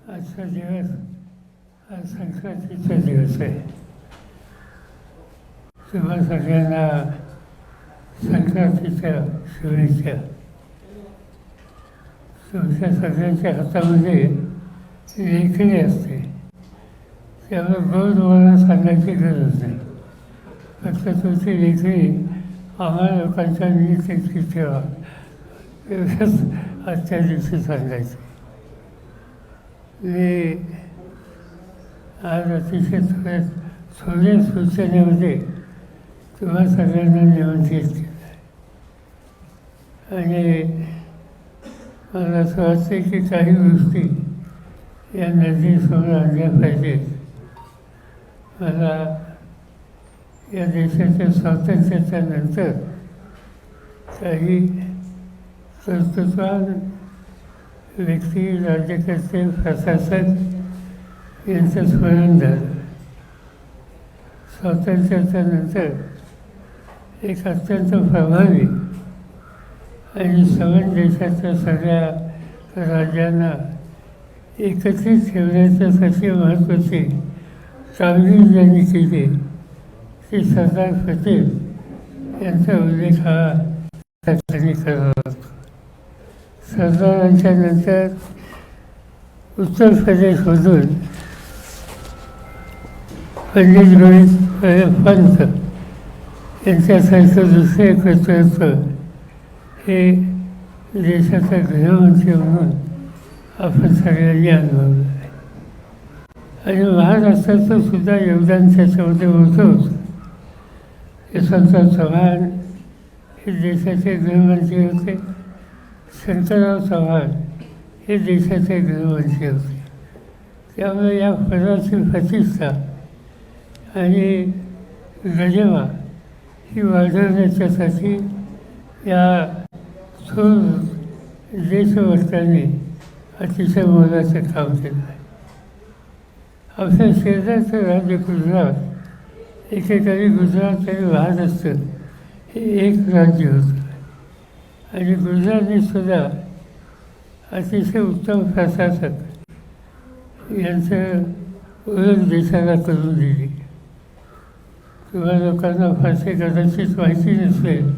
आजचा दिवस हा संक्रांतीचा दिवस आहे. तुम्हा सगळ्यांना संक्रांतीच्या शुभेच्छा. तुमच्या सगळ्यांच्या हातामध्ये लेखणी असते, त्यामुळे गोड मला सांगायची गरज नाही. फक्त तुमची लेखणी आम्हाला लोकांच्या नीती ठेवा एवढंच आजच्या दिवशी सांगायचं. मी आज अतिशय थोड्या सूचनेमध्ये तुम्हा सगळ्यांना निमंत्रित केलं आणि मला असं वाटतं की काही गोष्टी या नदीसमोर आणल्या पाहिजेत. मला या देशाच्या स्वातंत्र्याच्या नंतर काही कर्तृत्ववान व्यक्ती, राज्यकर्ते, प्रशासक यांचं स्मरण झालं. स्वातंत्र्याच्या नंतर एक अत्यंत प्रभावी आणि समान देशाच्या सगळ्या राज्यांना एकत्रित ठेवण्याच्यासाठी महत्त्वाची कामगिरी ज्यांनी केली ती सरदार पटेल यांचा उल्लेख हा त्यांनी करावा लागतो. सरदारांच्या नंतर उत्तर प्रदेशमधून पंडित गोविंद पंत यांच्यासारखं दुसरे कर्तृत्व हे देशाचा गृहमंत्री म्हणून आपण सगळ्यांनी अनुभवलं आहे. आणि महाराष्ट्राचं सुद्धा योगदान त्याच्यामध्ये मोठं होतं. यशवंतराव चव्हाण हे देशाचे गृहमंत्री होते, शंकरराव चव्हाण हे देशाचे गृहमंत्री होते. त्यामुळे या पदाची प्रतिष्ठा आणि गरिमा ही वाढवण्याच्यासाठी या थोर देशभक्तांनी अतिशय मोलाचं काम केलं आहे. आपल्या शेजारचं राज्य गुजरात, एकेकाळी गुजरात आणि महाराष्ट्र हे एक राज्य होतं आणि गुजरातने सुद्धा अतिशय उत्तम प्रशासक यांचं ओळख देशाला करून दिली. तुम्हा लोकांना फारसे कदाचित माहिती नसेल,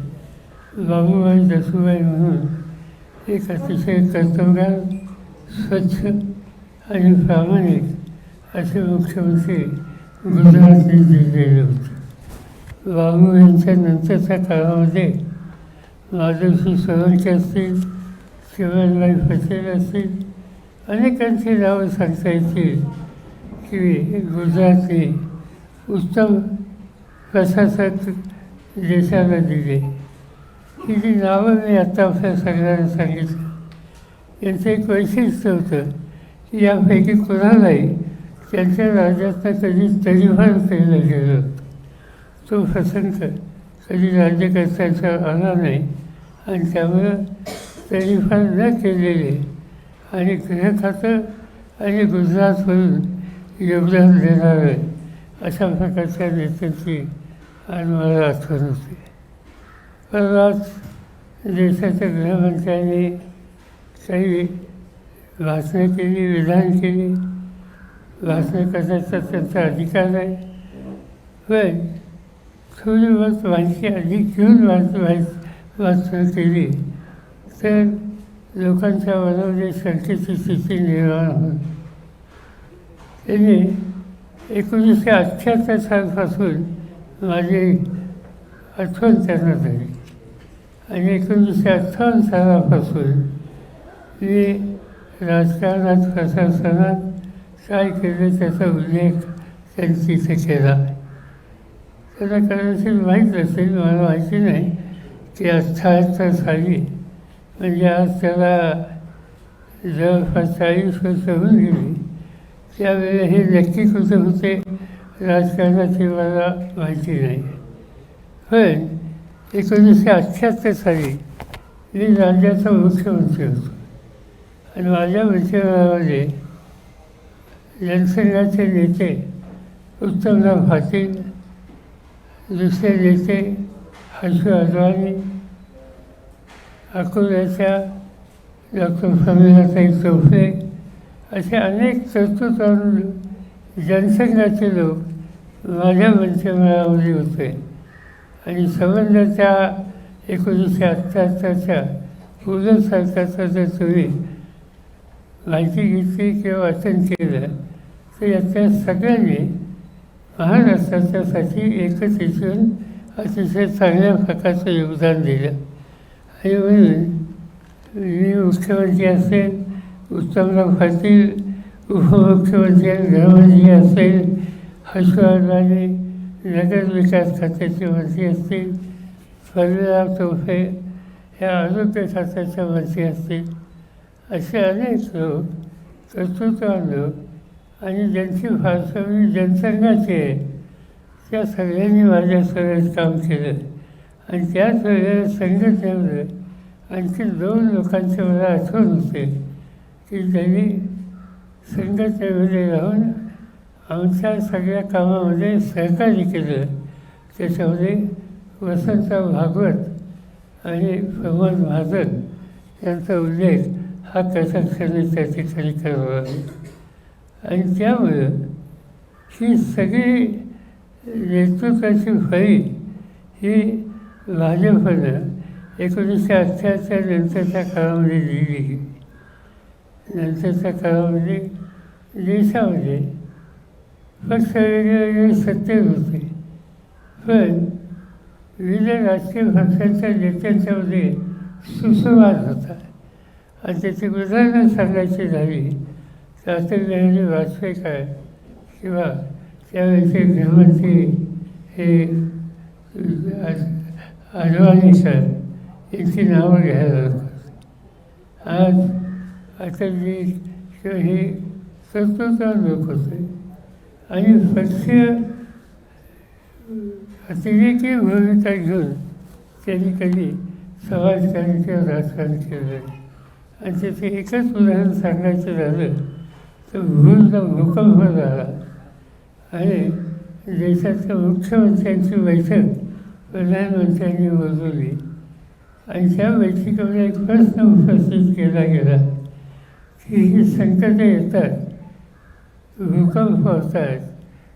बाबूभाई दसुभाई म्हणून एक अतिशय कर्तबगार, स्वच्छ आणि प्रामाणिक असे मुख्यमंत्री गुजरातने दिलेले होते. बाबू यांच्या नंतरच्या काळामध्ये माधवसिंग सोळंकी असतील, शिवराजबाई पटेल असतील, अनेकांची नावं सांगता येतील की गुजरातने उत्तम प्रशासक देशाला दिले. ही जी नावं मी आत्ता आपल्या सगळ्यांना सांगितलं, यांचं एक वैशिष्ट्य होतं की यापैकी कोणालाही त्यांच्या राज्यातनं कधी तडीपार केलं गेलं. तो प्रसंग कधी राज्यकर्त्यांचा आला नाही आणि त्यामुळं तडीपार न केलेले आणि गृह खातं आणि गुजरातवरून योगदान देणारं अशा प्रकारच्या नेत्यांची आज मला आठवण होते. परवाच देशाच्या गृहमंत्र्यांनी काही भाषणं केली, विधान केली. भाषण करण्याचा त्यांचा अधिकार आहे, पण थोडी बहुत माहिती अधिक घेऊन भाषणं केली तर लोकांच्या मनामध्ये शंकेची स्थिती निर्माण होईल. त्यांनी 1978 सालपासून माझी आठवण त्यांना झाली आणि 1958 सालापासून मी राजकारणात, प्रशासनात काय केलं त्याचा उल्लेख त्यांनी तिथे केला. त्यांना कदाचित माहीत असेल, मला माहिती नाही की 78 साली म्हणजे आज त्याला जवळपास 40 वर्ष होऊन गेली. त्यावेळेला हे नक्की कुठं होते राजकारणाची मला माहिती नाही. पण 1978 साली मी राज्याचा मुख्यमंत्री होतो आणि माझ्या मंत्रिमंडळामध्ये जनसंघाचे नेते उत्तमराव पाटील, दुसरे नेते हर्षू अडवाणी, अकोल्याच्या डॉक्टर प्रमिलाताई चौफे असे अनेक कर्तृत्वान जनसंघाचे लोक माझ्या मंचमेळामध्ये होते आणि संबंध त्या 1978च्या पूर्ण सरकारचा तुम्ही माहिती घेतली किंवा वाचन केलं तर याच्या सगळ्यांनी महाराष्ट्राच्यासाठी एकच येऊन अतिशय चांगल्या प्रकारचं योगदान दिलं. आणि म्हणून मी मुख्यमंत्री असेल, उत्तमराव पाटील उपमुख्यमंत्री गृहमंत्री असेल, हर्षवर्धन नगर विकास खात्याचे मंत्री असतील, फडणराव तोफे ह्या आरोग्य खात्याच्या मंत्री असतील, असे अनेक लोक कर्तृत्वान लोक आणि ज्यांची पार्श्वभूमी जनसंघाची आहे त्या सगळ्यांनी माझ्या सगळ्यात काम केलं. आणि त्याच वेळेला संघटनेमध्ये आणखी 2 लोकांचे मला आठवण होते की त्यांनी संघटनेमध्ये राहून आमच्या सगळ्या कामामध्ये सहकार्य केलं. त्याच्यामध्ये वसंतराव भागवत आणि प्रमोद महाजन यांचा उल्लेख हा कथाक्षणी त्या ठिकाणी करावा लागेल. आणि त्यामुळं ही सगळी नेतृत्वाची फळी ही भाजपनं 1978च्या नंतरच्या काळामध्ये दिली. नंतरच्या काळामध्ये देशामध्ये पक्ष वेगवेगळे सत्तेत होते, पण विविध राजकीय पक्षांच्या नेत्यांच्यामध्ये सुसंवाद होता. आणि त्याची उदाहरणं सांगायची झाली तर अटल बिहारी वाजपेयी काय किंवा त्यावेळेचे गृहमंत्री हे अडवाणी सर यांची नावं घ्यायला लागतात. आज अटलजी किंवा हे कर्तृत्वान लोक होते आणि पक्षीय अतिरेकी भूमिका घेऊन त्यांनी कधी समाजकारण किंवा राजकारण केलं नाही. आणि त्याचे एकच उदाहरण सांगायचं झालं तर भूलचा भूकंप झाला आणि देशाच्या मुख्यमंत्र्यांची बैठक प्रधानमंत्र्यांनी बोलवली आणि त्या बैठकीमध्ये एक प्रश्न उपस्थित केला गेला की ही संकटं येतात, भूकंप होतात,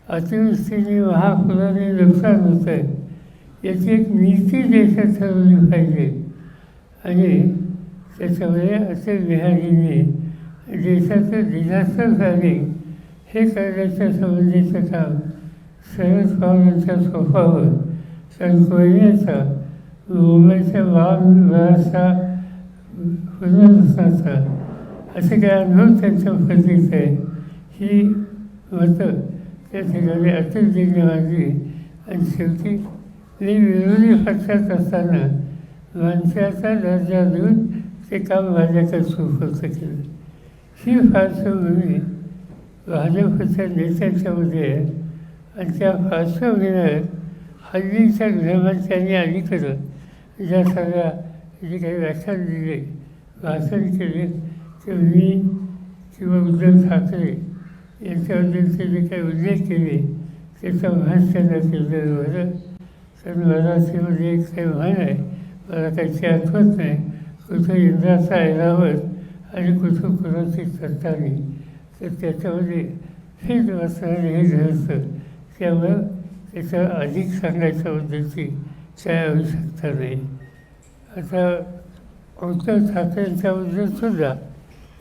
अतिवृष्टीने महापुराने नुकसान होतं आहे, याची एक नीती देशात ठरवली पाहिजे. आणि त्याच्यामुळे अटल बिहारींनी देशाचं डिझास्टर प्लॅनिंग हे करण्याच्या संबंधीचं काम शरद पवारांच्या सोपावर कारण कोयनेचा मुंबईच्या व्यवस्था पुनर्वसनाचा असे काही अनुभव त्यांच्या प्रतीचं आहे. ही मतं त्या ठिकाणी अटलजींनी मांडली आणि शेवटी मी विरोधी पक्षात असताना माणसाचा दर्जा देऊन ते काम माझ्याकडे सुपूर्द केलं. ही पार्श्वभूमी भाजपच्या नेत्यांच्यामध्ये आहे आणि त्या पार्श्वभूमीवर हल्लीच्या गृहमंत्र्यांनी अलीकडं ज्या सगळ्या जे काही व्याख्यान दिले, भाषण केले ते मी किंवा उद्धव ठाकरे यांच्याबद्दलचे जे काही उल्लेख केले त्याचा भाष्यानं केलेलं होतं. तर मराठीमध्ये एक काही म्हण आहे, मला काही आठवत नाही, कुठं इंद्राचा ऐरावत आणि कुठं कुणाची सत्तानी, तर त्याच्यामध्ये हेच वाचणारे हे घडतं. त्यामुळं त्याच्या अधिक सांगायच्याबद्दलची काय आवश्यकता नाही. आता उद्धव ठाकरेंच्याबद्दलसुद्धा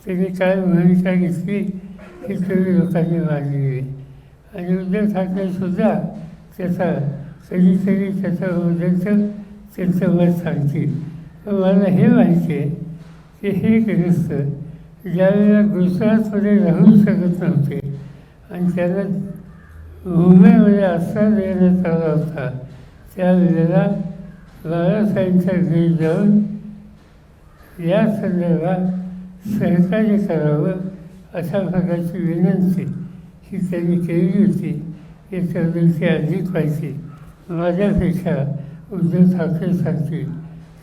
त्यांनी काय भूमिका घेतली ही सगळी लोकांनी मांडलेली आहे. आणि उद्धव ठाकरेसुद्धा त्याचा कधीतरी त्याच्याबद्दलचं त्यांचं मत सांगतील. पण मला हे माहिती आहे की हे ग्रस्त ज्यावेळेला गुजरातमध्ये राहू शकत नव्हते आणि त्यांना मुंबईमध्ये आश्रय देण्यात आला होता, त्यावेळेला बाळासाहेबांच्या घरी जाऊन या संदर्भात सहकार्य करावं अशा प्रकारची विनंती ही त्यांनी केली होती. याच्याबद्दलची अधिक माहिती माझ्यापेक्षा उद्धव ठाकरे सांगतील,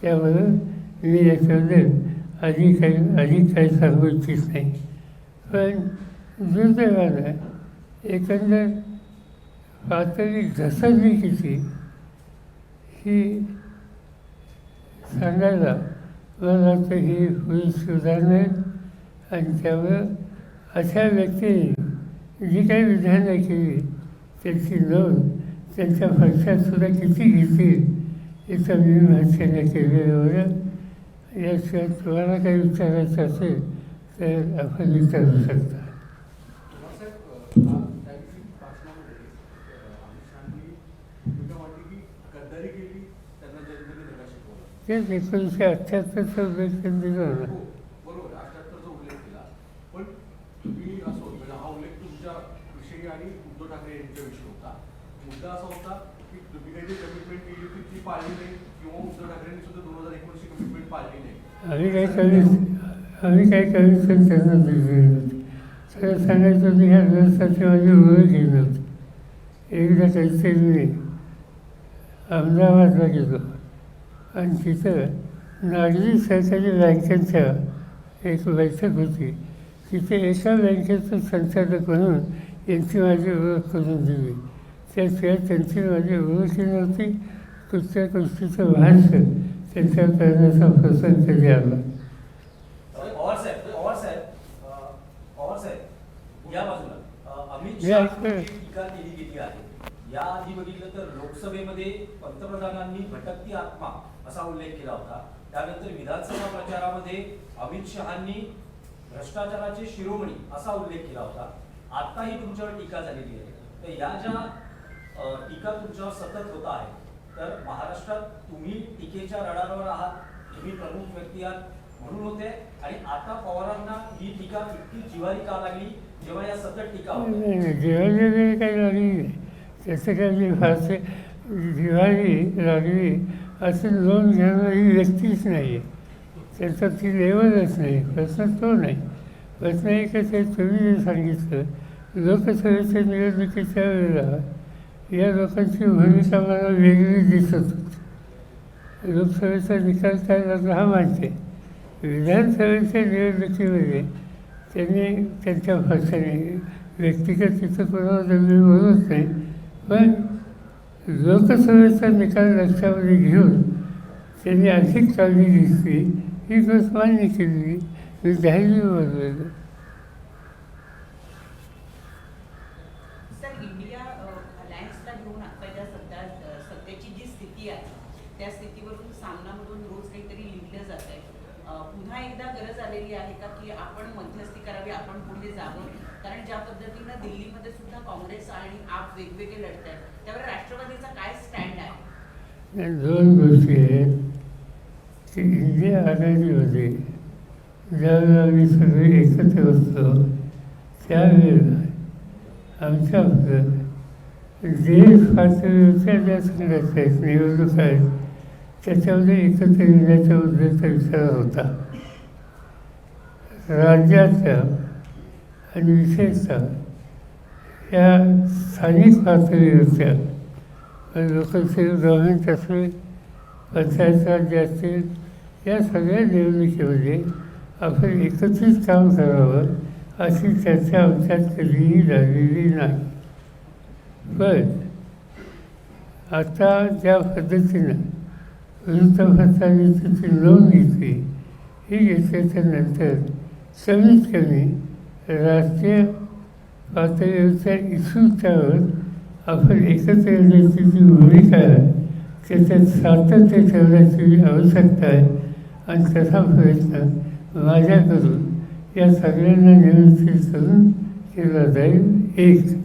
त्यामुळं मी याच्याबद्दल अधिक काही सांगू इच्छित नाही. पण दुर्दैवानं एकंदर पातळी घसरली किती ही सांगायला मला वाटतं ही होईल सुधारणा आणि त्यामुळं अशा व्यक्तीने जी काही विधानं केली त्यांची नोंद त्यांच्या पक्षातसुद्धा किती घेतील याचं मी भाषेने केलेलं होतं. याशिवाय तुम्हाला काही विचारायचं असेल तर आपण विचारू शकता. तेच 1978चा उल्लेख त्यांनी दिला ना. बरोबर 78चा उल्लेख केला, पण तुम्ही असं म्हणजे हा उल्लेख तुमच्या विषयी आणि उद्धव ठाकरे यांच्याविषयी होता. मुद्दा असा होता की तुम्ही काही जी कमिटमेंट केली होती ती पाळली नाही किंवा उद्धव ठाकरेंनी सुद्धा 2019 ची कमिटमेंट पाळली नाही. आम्ही काही कमिशन त्यांना दिली नव्हती. सगळं सांगायचं होतं ह्या व्यवस्थाची माझी ओळख घेत नव्हती. एकदा काहीतरी मी अहमदाबादला गेलो आणि तिथं नागरी सहकारी बँकेच्या एक बैठक होती. तिथे एका बँकेचं संचालक म्हणून यांची माझी ओळख करून दिली. त्याशिवाय त्यांची माझी ओळखही नव्हती. कुठच्या गोष्टीचं भाष्य त्यांच्यावर करण्याचा प्रसंग कधी आला. या बाजूला अमित शहा टीका केली गेली आहे. याआधी बघितलं तर लोकसभेमध्ये पंतप्रधानांनी भटकती आत्मा असा उल्लेख केला होता. त्यानंतर विधानसभा प्रचारामध्ये अमित शहांनी भ्रष्टाचाराचे शिरोमणी असा उल्लेख केला होता. आताही तुमच्यावर टीका झालेली आहे. तर या ज्या टीका तुमच्यावर सतत होत आहे, तर महाराष्ट्रात तुम्ही टीकेच्या रडारावर आहात, तुम्ही प्रमुख व्यक्ती आहात म्हणून होते, आणि आता पवारांना ही टीका इतकी जिव्हारी का लागली जेव्हा या सतत टीका होत्या? जिव्हारी काही लागली नाही. त्याचं काही फारसे जिव्हारी लागली असं नोंद घेणारी व्यक्तीच नाही आहे. त्याचा ती लेवलच नाही. प्रश्न तो नाही. प्रश्न एकच आहे, तुम्ही जे सांगितलं लोकसभेच्या निवडणुकीच्या वेळेला या लोकांची भूमिका मला वेगळी दिसत होती. लोकसभेचा निकाल काय लागला हा मानते. विधानसभेच्या निवडणुकीमध्ये त्यांनी त्यांच्या भाषेने व्यक्तिगत तिथं कोणाला मी बोलत नाही, पण लोकसभेचा निकाल लक्षामध्ये घेऊन त्यांनी अधिक काळजी घेतली. ही गोष्ट मान्य केली. मी धैर्य बोललेलं. सर, इंडिया अलायन्सला घेऊन आता सध्याची जी स्थिती आहे त्या स्थितीवरून सामनामधून रोज काहीतरी लिहिलं जात आहे. पुन्हा एकदा गरज आलेली आहे का की आपण मध्यस्थी करावी, आपण पुढे जावं? कारण ज्या पद्धतीनं दिल्लीमध्ये सुद्धा काँग्रेस आणि आप वेगवेगळे लढत आहेत, त्यावर राष्ट्रवादीचा काय स्टँड आहे? दोन गोष्टी आहेत की इंडिया आघाडीमध्ये ज्यावेळेला आम्ही सगळे एकत्र बसतो त्यावेळेला आमच्याकडं देश पातळीवरच्या ज्या संघटना आहेत, निवडणुका आहेत, त्याच्यामध्ये एकत्र येण्याच्या उद्देशाचा विचार होता. राज्याच्या आणि विशेषतः या स्थानिक पातळीवरच्या लोकसेवा गव्हर्नमेंट असेल, पंचायत राज्य असतील, या सगळ्या निवडणुकीमध्ये आपण एकत्रित काम करावं अशी चर्चा आमच्यात कधीही झालेली नाही. पण आता ज्या पद्धतीनं वृत्तपत्रांनी त्याची नोंद घेतली, ही घेतल्याच्या नंतर कमीत कमी राष्ट्रीय पातळीवरच्या इश्यूच्यावर आपण एकत्र येण्याची जी भूमिका आहे त्याच्यात सातत्य ठेवण्याची आवश्यकता आहे. आणि तसा प्रयत्न माझ्याकडून या सगळ्यांना नियंत्रित करून केला जाईल. एक.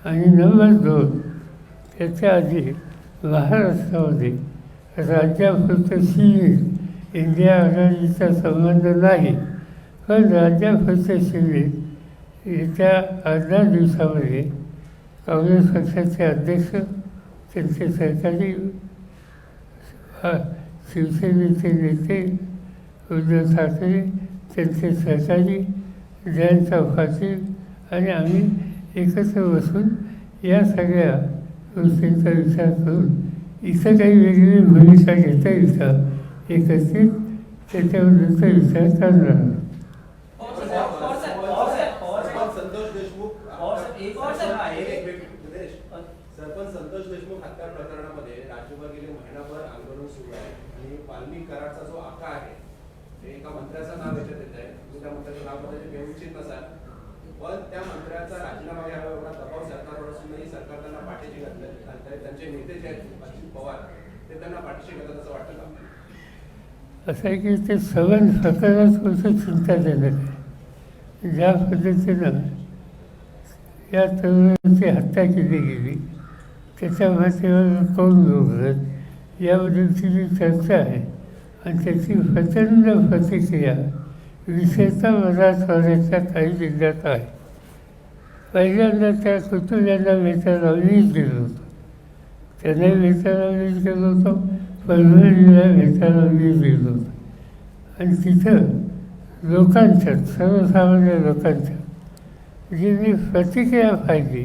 आणि नंबर 2, त्याच्या आधी महाराष्ट्रामध्ये राज्यापुरतं सीमित इंडिया आघाडीचा संबंध नाही, पण राज्यापुरतं सीमित येत्या 18 दिवसामध्ये काँग्रेस पक्षाचे अध्यक्ष, त्यांचे सहकारी शिवसेनेचे नेते उद्धव ठाकरे, त्यांचे सहकारी जयंत पाटील आणि आम्ही एकत्र बसून या सगळ्या गोष्टींचा विचार करून इथं काही वेगळी भूमिका घेता येईल का एकत्रित त्याच्याबद्दलचा विचार करणार. सरपंच संतोष देशमुख हत्या प्रकरणामध्ये राज्यभर गेले महिनाभर आंदोलन सुरू आहे आणि वाल्मिक कराडचा जो आका आहे ते एका मंत्र्याचं नाव याच्यात येत आहे. तुम्ही त्या मंत्र्याचं नाव बदलचे घेऊ इच्छित नसाल, पण त्या मंत्र्याचा राजीनामा घ्यावा एवढा दबाव सरकारवर असूनही सरकार त्यांना पाठीशी घातलं आणि त्यांचे नेते जे आहेत अजित पवार ते त्यांना पाठीशी घालतात असं वाटतं का? असं आहे की ते सवन स्वतःलाच थोडंसं चिंताजनक आहे. ज्या पद्धतीनं या तरुणाची हत्या केली गेली त्याच्या माथेवर कोण लोकत याबद्दलची जी चर्चा आहे आणि त्याची प्रचंड प्रतिक्रिया विशेषतः मराठवाड्याच्या काही जिल्ह्यात आहे. पहिल्यांदा त्या कुटुंबियांना वेतनावलीच गेलो होतो, त्यांना वेतनावलीच गेलो होतो, परभणीला वेतनावलीच गेलो होतो आणि तिथं लोकांच्यात सर्वसामान्य लोकांच्यात जी मी प्रतिक्रिया पाहिली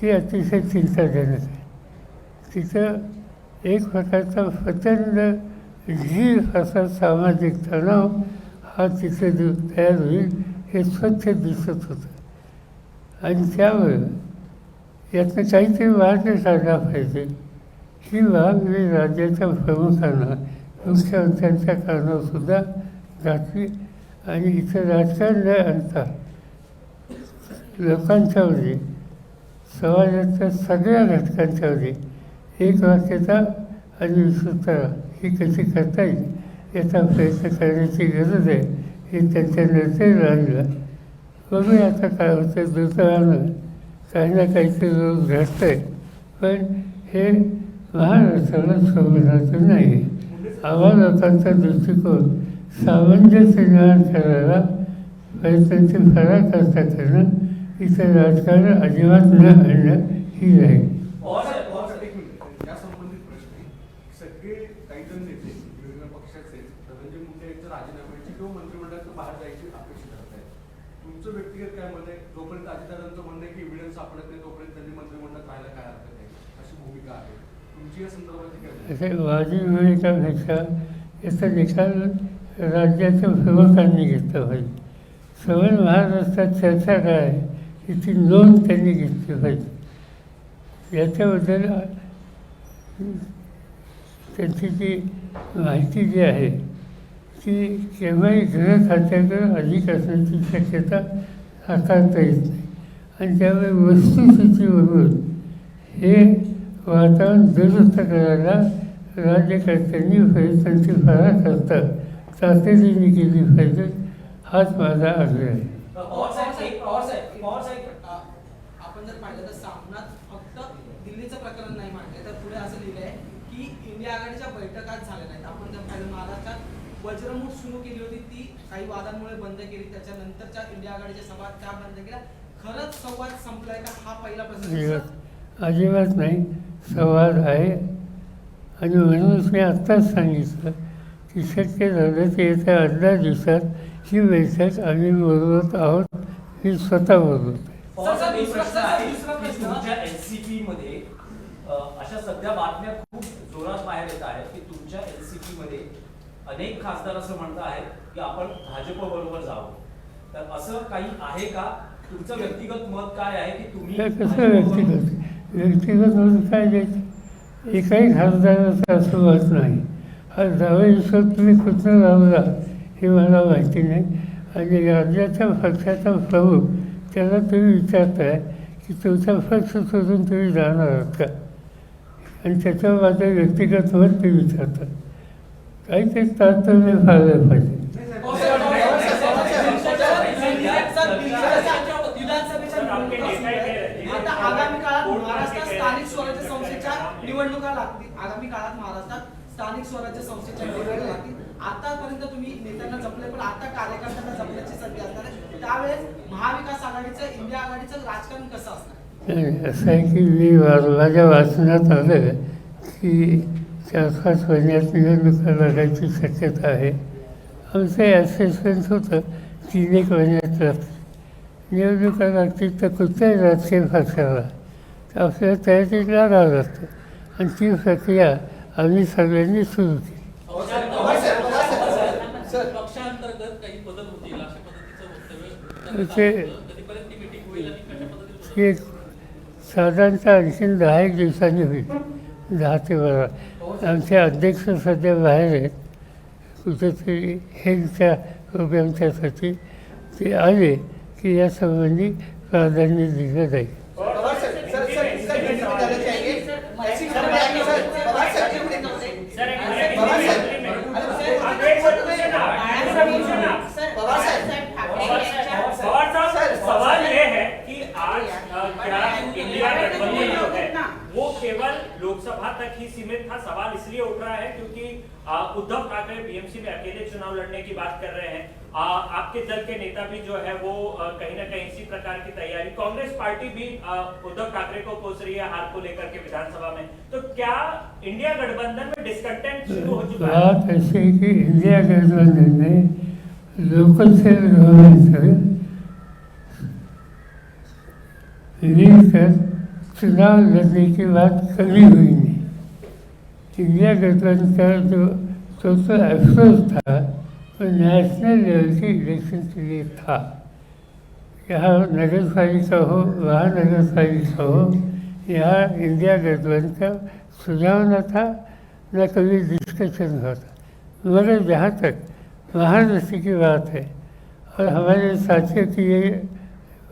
ती अतिशय चिंताजनक आहे. तिथं एक प्रकारचा प्रचंड जीव असा सामाजिक तणाव हा तिथे तयार होईल हे स्वच्छ दिसत होतं आणि त्यामुळे यातनं काहीतरी मार्ग काढला पाहिजे ही बाब मी राज्याच्या प्रमुखांना मुख्यमंत्र्यांच्या कानावरसुद्धा घातली आणि इथं राजकारण न आणता लोकांच्यावरती समाजाच्या सगळ्या घटकांच्यावरती एक वाक्यता आणि विस्तृतता ही कशी करता येईल याचा प्रयत्न करण्याची गरज आहे हे त्यांच्या निर्णय राहिलं. बघूया आता काय होतं. दुर्दैवानं काही ना काहीतरी रोग घडतं आहे पण हे महाराष्ट्राला शोभनाचं नाही आहे. आम्हा लोकांचा दृष्टिकोन सामंजस्य निर्माण करायला प्रयत्नांची पराकाष्ठा करणं इथं राजकारण अजिबात न आणणं ही राहील. एक मिनिट या संबंधित प्रश्न आहे. सगळे काही जण नेते वेगवेगळ्या पक्षाचे धनंजय मुंडे यांच्या राजीनाम्याची किंवा मंत्रिमंडळातून बाहेर जायची अपेक्षा करत आहेत. तुमचं व्यक्तिगत काय मत आहे? जोपर्यंत अजितदादांचं म्हणणं आहे की एव्हिडन्स सापडत नाही तोपर्यंत त्यांनी मंत्रिमंडळात राहायला काय हरकत नाही अशी भूमिका आहे. तुमची या संदर्भात काय मत आहे? असे माझी भूमिकापेक्षा याचा निकाल राज्याच्या प्रमुखांनी घेतला पाहिजे. सवय महाराष्ट्रात चर्चा काय आहे याची नोंद त्यांनी घेतली पाहिजे. याच्याबद्दल त्यांची जी माहिती जी आहे ती केव्हाही गृह खात्याकडे अधिक असण्याची शक्यता नाकारता येत नाही आणि त्यामुळे वस्तुस्थितीवरून हे वातावरण दुरुस्त करायला राज्यकर्त्यांनी प्रयत्नांची पराकाष्ठा तातडीने केली पाहिजे हाच माझा आग्रह आहे. आपण जर पाहिलं तर सामनात फक्त दिल्लीचं प्रकरण नाही मांडले तर पुढे असं लिहिलं आहे की इंडिया आघाडीच्या बैठकाच झाल्या नाहीत. आपण जर पाहिलं महाराष्ट्रात वज्रमुठ सुरू केली होती ती काही वादांमुळे बंद केली, त्याच्यानंतरच्या इंडिया आघाडीच्या सभा त्या बंद केल्या. खरंच संवाद संपलाय का हा पहिला प्रश्न? अजिबात नाही, संवाद आहे आणि म्हणूनच मी आत्ताच सांगितलं की शक्य झालं तर येत्या 18 दिवसात ही बैठक आम्ही बोलवत आहोत. मी स्वतः बोलवत आहे. तुमच्या एनसीपी मध्ये अशा सध्या बातम्या खूप जोरात बाहेर येत आहेत की तुमच्या एनसीपी मध्ये अनेक खासदार असं म्हणत आहेत की आपण भाजप बरोबर जावं. तर असं काही आहे का? तुमचं व्यक्तिगत मत काय आहे की तुम्ही कसं व्यक्तिगत मत काय द्यायचं? एकाही खासदाराचं असं मत नाही. हा दावेश्वर तुम्ही कुठं लावला हे मला माहिती नाही आणि राज्याच्या पक्षाचा प्रमुख त्याला तुम्ही विचारताय की तुमचा पक्ष सोडून तुम्ही जाणार आहात का आणि त्याच्यावर माझं व्यक्तिगत मत ते विचारतात. काहीतरी तारतम्य पाळलं पाहिजे. आता आगामी काळात महाराष्ट्रात स्थानिक स्वराज्य संस्थेच्या निवडणुका लागतील. आगामी काळात महाराष्ट्रात स्थानिक स्वराज्य संस्थेच्या निवडणुका लागतील. आतापर्यंत तुम्ही नेत्यांना जपले पण आता कार्यकर्त्यांना जपण्याची संधी असणार आहे. त्यावेळेस महाविकास आघाडीचं इंडिया आघाडीचं राजकारण कसं असणार? असं आहे की मी माझ्या वाचनात आलं की 4-5 महिन्यात निवडणुका लागायची शक्यता आहे. आमचं असेसमेंट होतं 3-1 महिन्यात लागतील. निवडणुका लागतील तर कुठल्याही राजकीय पक्षाला तर आपल्याला तयारीत लागावं लागतं आणि ती प्रक्रिया आम्ही सगळ्यांनी सुरू केली. पक्षांतर्गत काही बदल होतील अशा पद्धतीचं वक्तव्य ते साधारणतः आणखीन 10 दिवसांनी होईल. 10 ते 12. आमचे अध्यक्ष सध्या बाहेर आहेत कुठेतरी हेल्थच्या प्रोग्रामच्यासाठी. ते आले की यासंबंधी प्राधान्य दिलं जाईल. पवार सर सर सर इसका गिनती में जाना चाहेंगे ऐसी खबरें आई हैं, sir Pawar sir Pawar sir sir सवाल ये है कि आज क्या इंडिया गठबंधन जो है वो केवल लोकसभा तक ही सीमित था. सवाल इसलिए उठ रहा है क्योंकि उद्धव ठाकरे बीएमसी में अकेले चुनाव लड़ने की बात कर रहे हैं. आपके दल के नेता भी जो है वो कहीं ना कहीं इसी प्रकार की तैयारी. कांग्रेस पार्टी भी उद्धव ठाकरे को कोस रही है हार को लेकर के विधानसभा में. तो क्या इंडिया गठबंधन में डिस्कंटेंट शुरू हो चुका है? बात ऐसी है कि इंडिया गठबंधन में लोकल सेल गवर्नमेंट मिलकर चुनाव लड़ने की बात कभी हुई नहीं. इंडिया गठबंधन का जो टोटल अप्रोच था वो नेशनल लेवल के इलेक्शन के लिए था. यहाँ नगर पालिका हो, वहाँ नगर पालिका हो, यहाँ इंडिया गठबंधन का सुझाव न था, न कभी डिस्कशन होता. मगर जहाँ तक महाराष्ट्र की बात है और हमारे साथियों की ये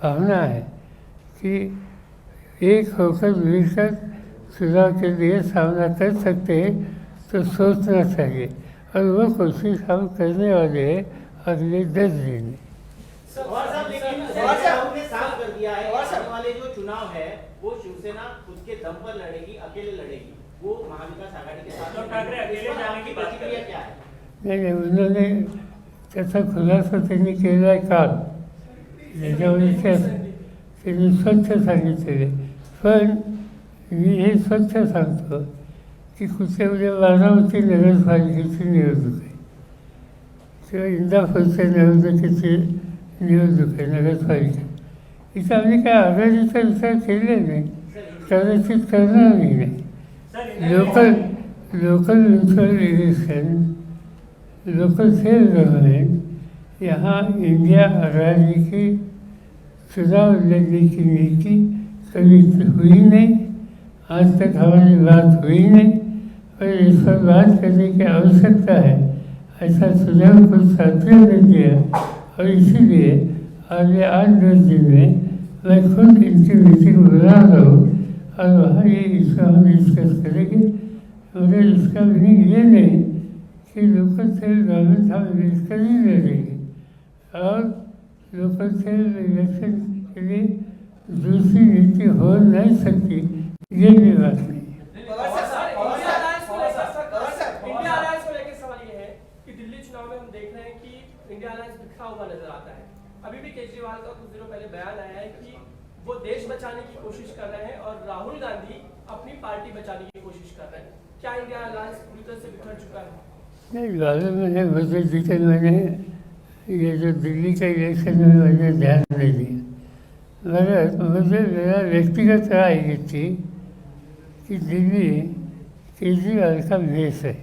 भावना है कि एक होकर मिलकर चुनाव के लिए सामना कर सकते हैं तो सोचना चाहिए और वो कोशिश हम करने वाले हैं अगले 10 दिन में. पवार साहब लेकिन राहुल ने साफ कर दिया है आने वाले जो चुनाव है वो शिवसेना खुद के दम पर लड़ेगी, अकेले लड़ेगी, वो महाविकास आघाड़ी के साथ. उद्धव ठाकरे अकेले जाने की बात कर रहे प्रतिक्रिया हैं. क्या है? नाही उन्होंने त्याचा खुलासा त्यांनी केला आहे काल. त्याच्यावर त्यांनी स्वच्छ सांगितलेले. पण मी हे स्वच्छ सांगतो की कुठे उद्या बारामती नगरपालिकेची निवडणूक आहे किंवा इंदापूरच्या निवडणुकीची निवडणूक आहे नगरपालिका. इथं आम्ही काय आघाडीचा विचार केलेला नाही, कदाचित करणारही नाही. Local municipal election, local self government, यहाँ इंडिया आघाड़ी की चुनाव लड़ने की नीति कभी हुई नहीं. आज तक हमारी बात हुई नहीं और इस पर बात करने की आवश्यकता है. ऐसा सुझाव कुछ साथियों ने दिया और इसीलिए आगे 8-10 दिन में मैं खुद इनकी मीटिंग बुला रहा हूँ और वहाँ ये इसका हम डिस्कस करेंगे. मगर इसका मीनिंग ये नहीं कि लोकल सेल गवर्नमेंट हम मिलकर ही लड़ेंगे और लोकल सेल इलेक्शन के लिए दूसरी नीति हो नहीं सकती, ये भी बात नहीं. इंडिया अलायंस को लेकर सवाल ये है कि दिल्ली चुनाव में हम देख रहे हैं कि इंडिया अलायंस बिखरा हुआ नजर आता है. अभी भी केजरीवाल का कुछ दिनों पहले बयान आया है कि वो देश बचाने की कोशिश कर रहे हैं और राहुल गांधी अपनी पार्टी बचाने की कोशिश कर रहे हैं. क्या इंडिया अलायंस पूरी तरह से बिखर चुका है? नहीं, मैंने मुझे जितने मैंने ये जो दिल्ली का इलेक्शन में मैंने ध्यान नहीं दिया. मगर मुझे मेरा व्यक्तिगत राय ये थी कि दिल्ली केजरीवाल का भेष है.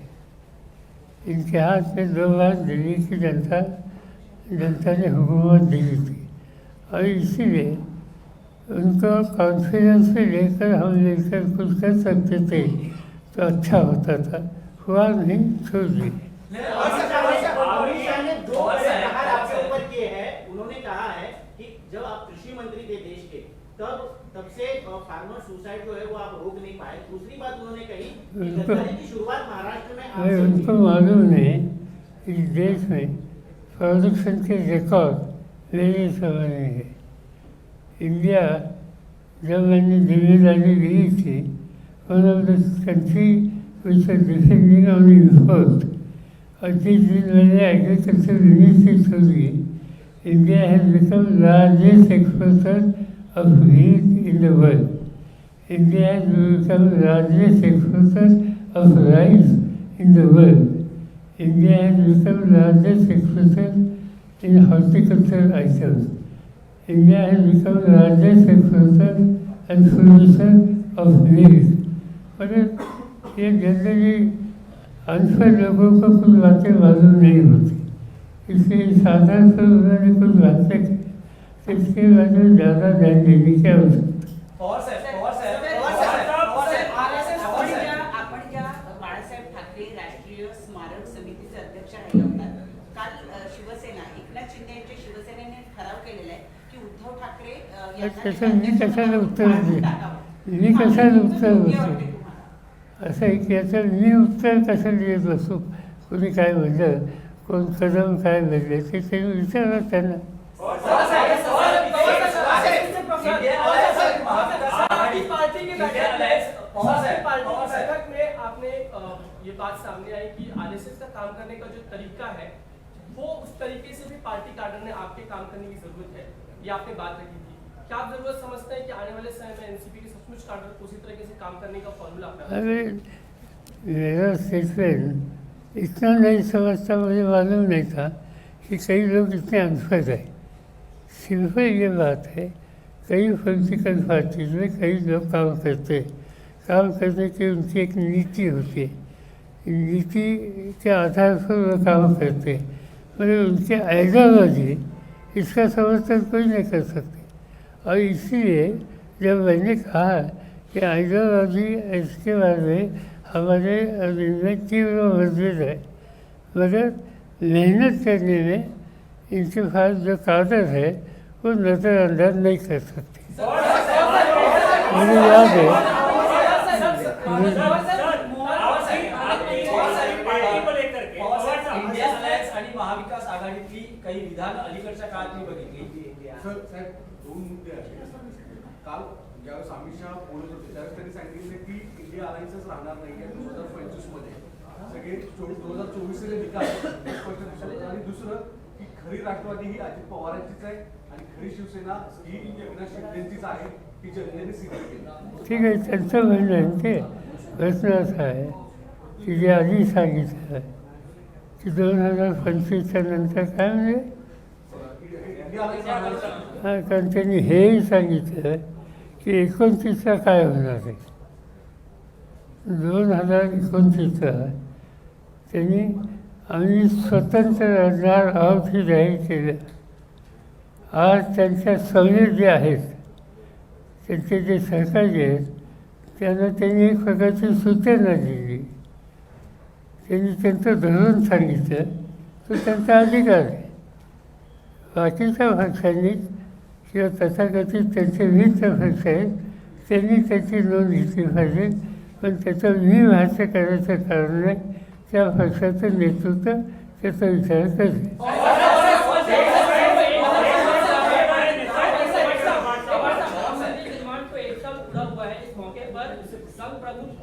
इनके हाथ में 2 बार दिल्ली की जनता ने हुकूमत दी थी और इसीलिए उनको कॉन्फिडेंस में लेकर हम लेकर कुछ कर सकते थे तो अच्छा होता था. हुआ नहीं, छोड़ दी. उन्होंने कहा है कि जब आप कृषि मंत्री थे देश के तब से फार्मर सुसाइड जो है वो आप रोक नहीं पाए. दूसरी बात उन्होंने कही कि गद्दारी की शुरुआत महाराष्ट्र में आपसे हुई. उनको मालूम नहीं इस देश में प्रोडक्शन के रिकॉर्ड मेरे समझ में है. इंडिया जब मैंने जिम्मेदारी ली थी one of the country which are defending on import और जिस दिन मैंने एग्रीकल्चर मिनिस्ट्री छोड़ी, India has become largest exporter of wheat in the world. India has become the largest exporter of rice in the world. India has become the largest exporter in horticultural items. India has become the largest exporter and producer of milk. मगर ये generally अनपढ़ लोगों को कुछ बातें मालूम नहीं होती, इसलिए साधारण से उन्होंने कुछ बातें इसके बाद में ज़्यादा ध्यान देने की आवश्यकता. आपण ज्या बाळासाहेब ठाकरे राष्ट्रीय स्मारक समितीचे अध्यक्ष राहिले होतात, काल शिवसेना एकनाथ शिंदे यांच्या शिवसेनेने ठराव केलेला आहे की त्याचं मी कशाला उत्तर देईन, मी कशाला उत्तर बसू, असं आहे की याचं मी उत्तर कसं देत बसू. कोणी काय म्हणलं, कोण कदम काय म्हणले ते त्यांनी विचारलं त्यांना. पार्टी की बैठक में आपने ये बात सामने आई कि आरएसएस का काम करने का जो तरीका है वो उस तरीके से भी पार्टी कार्डर ने आपके काम करने की जरूरत है, ये आपने बात रखी थी. क्या आप जरूरत समझते हैं कि आने वाले समय में एनसीपी के सचमुच कार्डर को उसी तरीके से काम करने का फॉर्मूला अपना? अरे मेरा स्टेटमेंट इतना नहीं समझता, मुझे मालूम नहीं था कि कई लोग इतने अनपढ़ हैं. सिंपल ये बात है, कई पॉलिटिकल पार्टीज में कई लोग काम करते हैं. काम करने की उनकी एक नीति होती है, नीति के आधार पर वो काम करते हैं, मगर उनके आइडियोलॉजी इसका समर्थन कोई नहीं कर सकते. और इसीलिए जब मैंने कहा कि आइडियोलॉजी इसके बारे में हमारे इनमें तीव्र मतभेद है, मगर मेहनत करने में इनके पास जो कादर है वो नज़रअंदाज नहीं कर सकते. मुझे याद है इंडिया अलायन्स आणि महाविकास आघाडीतली काही विधान अलीकडच्या काळात मी बघितली. सर साहेब, दोन मुद्दे आहेत. काल ज्यावेळेस अमित शहा बोलत होते त्यावेळेस त्यांनी सांगितले की इंडिया अलायन्सच राहणार नाही आहे 2025 मध्ये. सगळे 2024 चे निकाल स्पष्ट दिसत. आणि दुसरं की खरी राष्ट्रवादी ही अजित पवारांचीच आहे आणि खरी शिवसेना ही एकनाथ शिंदेचीच आहे, ही जनतेने सिद्ध केली. ठीक आहे, त्यांचं म्हणणं आहे. ते प्रश्न असा आहे की जे आधी सांगितलं की 2025च्या नंतर काय म्हणजे, इंडिया अलायन्स राहणार नाही. हां, कारण त्यांनी हेही सांगितलं की 29ला काय होणार आहे. 2029ला त्यांनी आम्ही स्वतंत्र राहणार आहोत हे जाहीर केलं. आज त्यांच्या सवयी जे आहेत, त्यांचे जे सहकारी आहेत, त्यांना त्यांनी एक प्रकारची सूचना दिली. त्यांनी त्यांचं धोरण सांगितलं, तो त्यांचा अधिकार आहे. बाकीच्या पक्षांनी किंवा तथाकथित त्यांचे मित्र पक्ष आहेत, त्यांनी त्याची नोंद घेतली पाहिजे. पण त्याचं मी भाष्य करायचं कारण नाही, त्या पक्षाचं नेतृत्व त्याचा विचार करेल.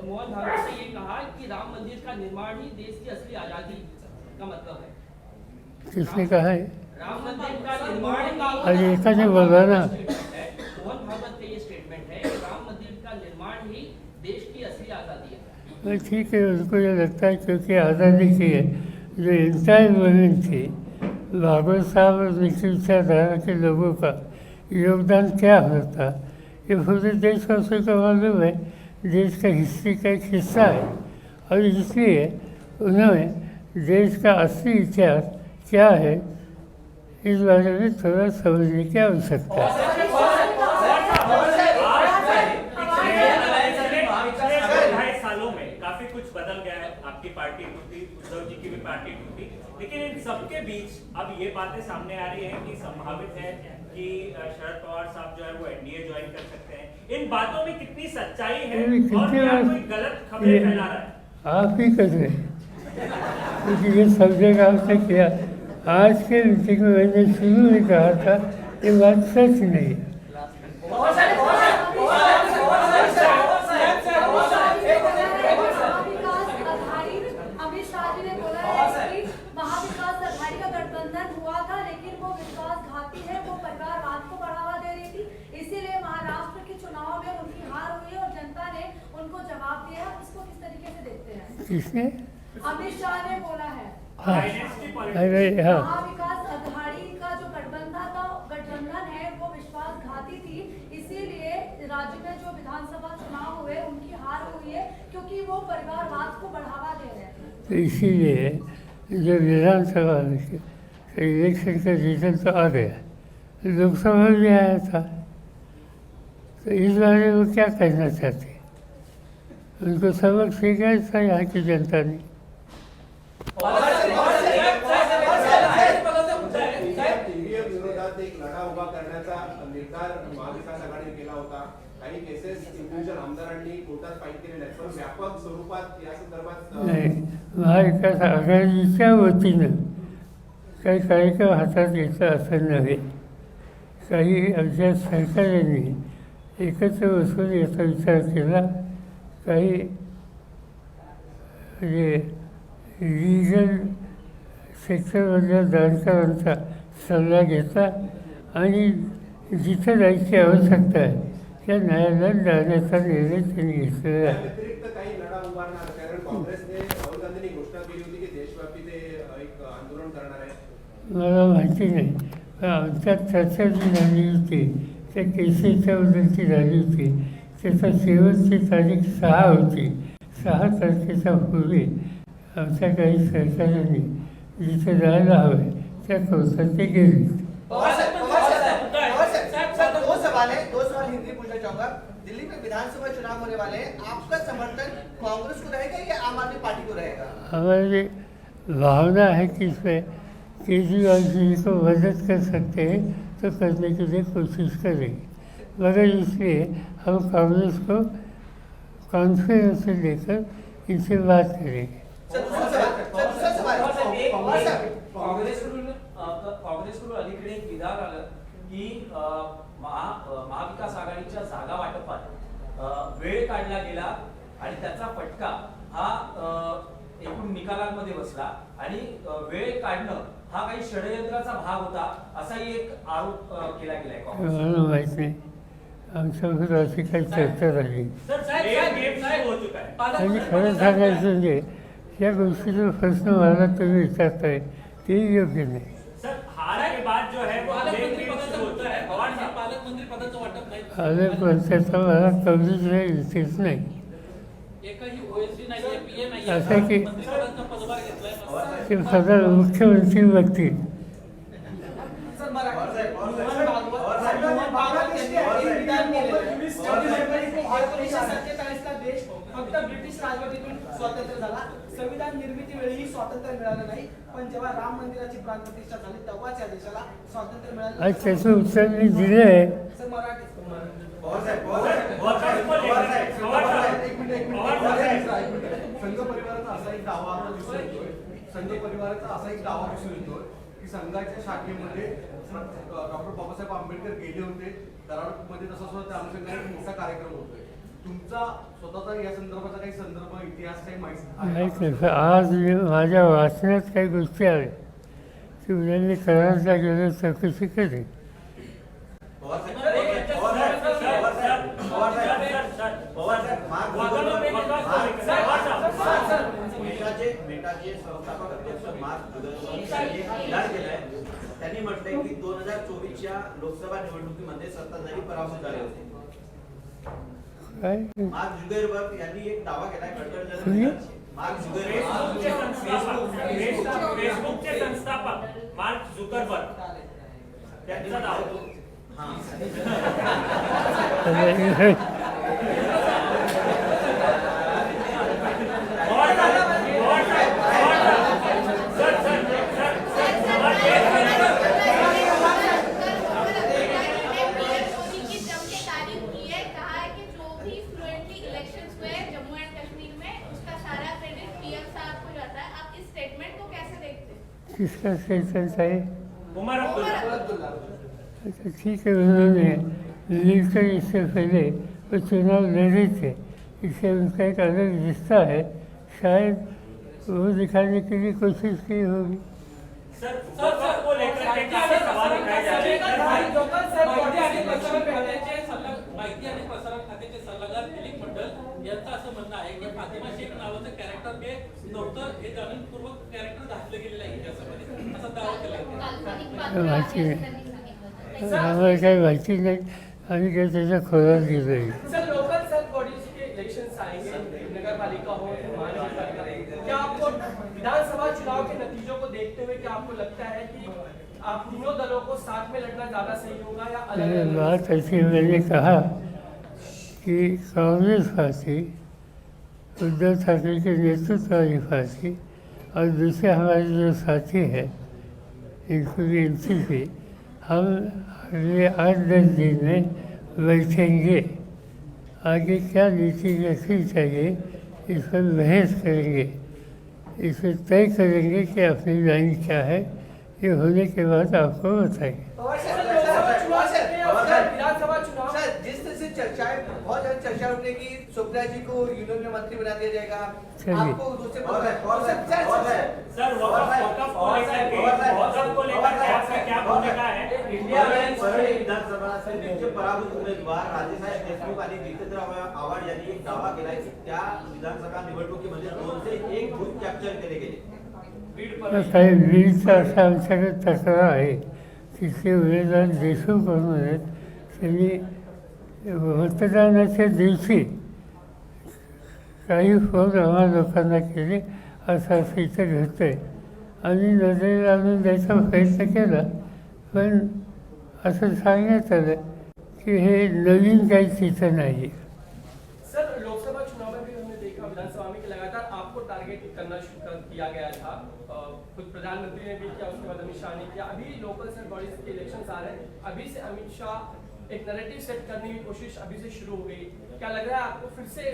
मोहन भागवत ने ये कहा कि राम मंदिर का निर्माण ही देश की असली आजादी का मतलब है. किसने कहा है? राम मंदिर का निर्माण का अरे एखादे बोला ना. मोहन भागवत का ये स्टेटमेंट है कि राम मंदिर का निर्माण ही देश की असली आजादी है. ठीक है, उसको ये लगता है क्योंकि आज़ादी की है जो इंसाइड मूवमेंट थी, भागवत साहब और उनकी विचारधारा के लोगों का योगदान क्या होता, ये पूरे देशवासियों को मालूम है. देश का हिस्ट्री का एक हिस्सा है और इसलिए उन्होंने देश का असली इतिहास क्या है इस बारे में थोड़ा समझने की आवश्यकता है. सालों में काफी कुछ बदल गया है. आपकी पार्टी टूटी, उद्धव जी की भी पार्टी टूटी, लेकिन इन सबके बीच अब ये बातें सामने आ रही है कि संभावित है कि शरद पवार साहब जो है वो एनडीए ज्वाइन कर सकते हैं. इन बातों में कितनी सच्चाई है और क्या कोई गलत खबरें फैला रहा है? आप ही कर रहे हैं, क्योंकि ये सब जगह आपने किया. आज के मीटिंग में मैंने शुरू में कहा था ये बात सच नहीं है. किसने? अमित शाह ने बोला है. हाँ, अरे हाँ, महाविकास अघाड़ी का जो गठबंधन है वो विश्वासघाती थी, इसीलिए राज्य में जो विधानसभा चुनाव हुए उनकी हार हुई है क्योंकि वो परिवारवाद को बढ़ावा दे रहे हैं. तो इसीलिए जो विधानसभा इलेक्शन का रिजल्ट तो आ गया, लोकसभा भी आया था, तो इस बारे में वो क्या कहना चाहते हैं? उनको सबक सीखा था यहाँ की जनता ने. विरोधात एक लढा उभा करण्याचा निर्धार महाविकास आघाडीने केला होता, काही केसेस इंडिव्हिज्युअल आमदारांनी कोर्टात फाईल केलेल्या आहेत, पण व्यापक स्वरूपात या संदर्भात नाही, महाविकास आघाडीच्या वतीनं काही कार्यक्रम हातात घेतला असं नव्हे. काही आमच्या सरकारने एकत्र बसून याचा विचार केला. काही म्हणजे लिगल सेक्टरमधल्या जाणकारांचा सल्ला घेतला आणि जिथं जायची आवश्यकता आहे त्या न्यायालयात जाण्याचा निर्णय त्यांनी घेतलेला त्या आहे. व्यतिरिक्त काही लढा उभारणार, कारण काँग्रेसने राहुल गांधींनी घोषणा केली होती की देशव्यापी ते एक आंदोलन करणार आहे. मला माहिती नाही, पण आमच्यात चर्चा जी झाली होती त्या केसेसच्याबद्दलची झाली होती. त्याचा शेवटची तारीख 6 होती. 6 तारखेच्या पूर्वी आमच्या काही सहकाऱ्यांनी जिथे जायला हवं त्या कोर्टात ते गेले. दो सवाल हिंदी पूछना चाहूंगा। दिल्ली में विधानसभा चुनाव होने वाले हैं, आपका समर्थन कांग्रेस को रहेगा या आम आदमी पार्टी को रहेगा? हमारी भावना है कि इसमें केजरीवाल जी को मदद कर सकते हैं तो करने के लिए कोशिश करेंगे, मगर इसलिए हम कांग्रेस को कॉन्फ्रेंस से लेकर इनसे बात करेंगे. काँग्रेसकडून अलीकडे एक विधान आलं की महाविकास आघाडीच्या जागा वाटपात वेळ काढला गेला आणि त्याचा फटका हा एकूण निकालांमध्ये बसला आणि वेळ काढणं हा काही षडयंत्राचा भाग होता असाही एक आरोप केला गेलाय. मला माहीत नाही, आमच्याकडे अशी काही चर्चा झाली. आणि खरं सांगायचं म्हणजे या गोष्टीचा प्रश्न मला तुम्ही विचारताय ते योग्य नाही. सर हार के बाद जो है वो पालकमंत्री पदाचा होता है, पवार साहेब पालकमंत्री पदाचं वाटप नाही. आले पण त्याचा मला कवरेज नाही, विशेष नाही. एकही ओएसडी नाहीये, पीए नाहीये, असं की मंत्रिपदाचा पदभार घेतलाय. ते सगळं मुख्यमंत्री बघतील. सर मराठी मोहन भागवत यांनी एक विधान केलेलं आहे. 1947 ला देश फक्त ब्रिटिश राजवटीतून स्वातंत्र्य झाला. संविधान निर्मिती वेळी स्वातंत्र्य मिळालं नाही, पण जेव्हा राम मंदिराची प्राणप्रतिष्ठा झाली तेव्हाच या देशाला स्वातंत्र्य मिळालं. आज त्याचं उत्तर मी दिलं आहे. सर मराठी संघ परिवाराचा असा एक दावा आता दिसून येतोय, संघ परिवाराचा असा एक दावा दिसून येतोय की संघाच्या शाखेमध्ये डॉक्टर बाबासाहेब आंबेडकर गेले होते, कराडमध्ये तसा सुद्धा त्या अनुषंगाने एक मोठा कार्यक्रम होतोय. तुमचा स्वतःचा या संदर्भाचा काही संदर्भ इतिहास काही माहिती नाही. आज माझ्या वाचण्यात काही गोष्टी आल्या की उद्या कराडला गेलो चौकशी करेन. मेटाचे संस्थापक अध्यक्ष मार्क जुगरवर्ग विधान केलंय. त्यांनी म्हटलंय की 2024च्या लोकसभा निवडणुकीमध्ये सत्ताधारी पराभूत झाले होते. मार्क जुगरवर्ग यांनी एक दावा केलाय. मार्क फेसबुकचे संस्थापक मार्क झुकरबर्ग त्यांचा दावा. किसका सेंसेस है? उमर अब्दुल्ला. अच्छा ठीक है, उन्होंने मिलकर इससे पहले वो चुनाव लड़े थे, इससे उनका एक अलग रिश्ता है, शायद वो दिखाने के लिए कोशिश की होगी. सर को लेकर के काफी सवाल उठाए जा रहे हैं. माहिती आणि प्रसारण खात्याचे सल्लागार दिलीप मंडल यांचं असं म्हणणं आहे की फातिमा शेख नावाचं कॅरेक्टर हे नव्हतं, हे जाणीवपूर्वक कॅरेक्टर घातलं गेलेलं आहे त्याच्यामध्ये असा दावा केला. माहिती नाही, आम्हाला काही माहिती नाही, आम्ही काही त्याच्या खोलात गेलो आहे. सर लोकल सेल्फ बॉडीज के इलेक्शंस आएंगे, नगर पालिका हो, महानगरपालिका, क्या आपको विधानसभा चुनाव के नतीजों को देखते हुए क्या आपको लगता है कि आप तीनों दलों को साथ में लड़ना ज्यादा सही होगा या अलग? बात ऐसी, मैंने कहा कि कांग्रेस पार्टी उद्धव ठाकरे के नेतृत्व वाली पार्टी और दूसरे हमारे जो साथी हैं इंक्लूडिंग एनसीपी, हम अगले 8-10 दिन में बैठेंगे, आगे क्या नीति रखनी चाहिए इस पर बहस करेंगे, इस पर तय करेंगे कि अपनी लाइन क्या है। ये होने के बाद आपको बताएंगे। सर, जिस तरह से चर्चाएं बहुत ज्यादा चर्चा उठने की, सुप्रिया जी को यूनियन में मंत्री बना दिया जाएगा, आपको दूसरे सर वक़्फ़ को लेकर आपका क्या भूमिका है? इंडिया परळी विधानसभा संघाचे पराभूत उमेदवार राजेसाहेब देशमुख आणि जितेंद्र आव्हाड यांनी एक दावा केलाय की त्या विधानसभा निवडणुकीमध्ये 2 से 1 बूथ कॅप्चर केले गेले। काही वीजचा असा आमच्याकडे तक्रार आहे, तिथे उमेदवार देशमुख म्हणून आहेत, त्यांनी मतदानाच्या दिवशी काही फोन आम्हा लोकांना केले, असं इथं घडतं आहे आणि नजरेला आणून द्यायचा प्रयत्न केला, पण असं सांगण्यात आलं की हे नवीन काही तिथं नाही। सर, लोकसभा चुनाव में भी हमने देखा विधानसभा में कि लगातार आपको टारगेट करना शुरू किया गया था। खुद प्रधानमंत्री ने भी किया, उसके बाद अमित शाह ने किया। अभी लोकल सेंट बॉडीज के इलेक्शंस आ रहे हैं, अभी से अमित शाह एक नैरेटिव सेट करने की कोशिश अभी से शुरू हो गई। क्या लग रहा है आपको फिर से,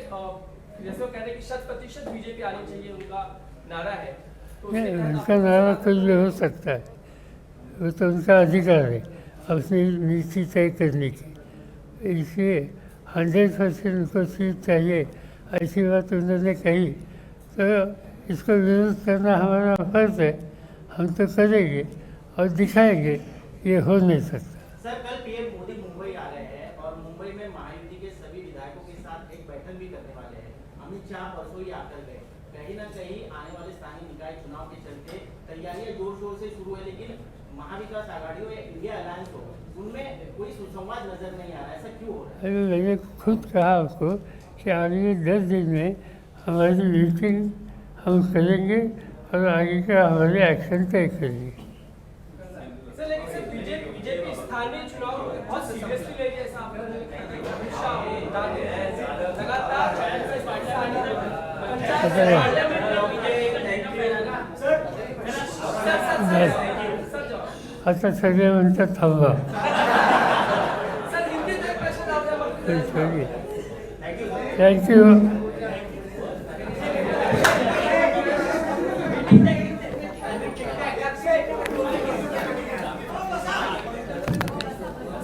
जैसे वो कह रहे हैं कि 100% बीजेपी आनी चाहिए, उनका नारा है, तो उनका नारा कुछ भी हो सकता है, वो तो उनका अधिकार है अपनी नीति तय करने की, इसलिए 100% उनको सीट चाहिए ऐसी बात उन्होंने कही, तो इसको विरोध करना हमारा फर्ज है, हम तो करेंगे और दिखाएंगे, ये हो नहीं सकता। सर, कल पीएम मोदी मुंबई आ रहे हैं और मुंबई में महायुति के सभी विधायकों के साथ एक बैठक भी करने वाले हैं। अमित शाह परसों ही आकर गए, कहीं ना कहीं आने वाले स्थानीय निकाय चुनाव के चलते तैयारियां जोर शोर से शुरू है, लेकिन महाविकास आघाड़ी हो या इंडिया अलायंस हो, उनमें कोई सुसंवाद नजर नहीं आ रहा है, ऐसा क्यों हो रहा है? अरे मैंने खुद कहा आपको कि आगे 10 दिन में हमारी मीटिंग हम करेंगे और आगे का हमारे एक्शन तय करेंगे। सर, लेकिन सर बीजेपी स्थानीय चुनाव को बहुत सीरियसली ले रही है, ऐसा आपने अमित शाह लगातार आता सगळे म्हणतात थांबा। सर, हिंदी प्रश्न थँक्यू।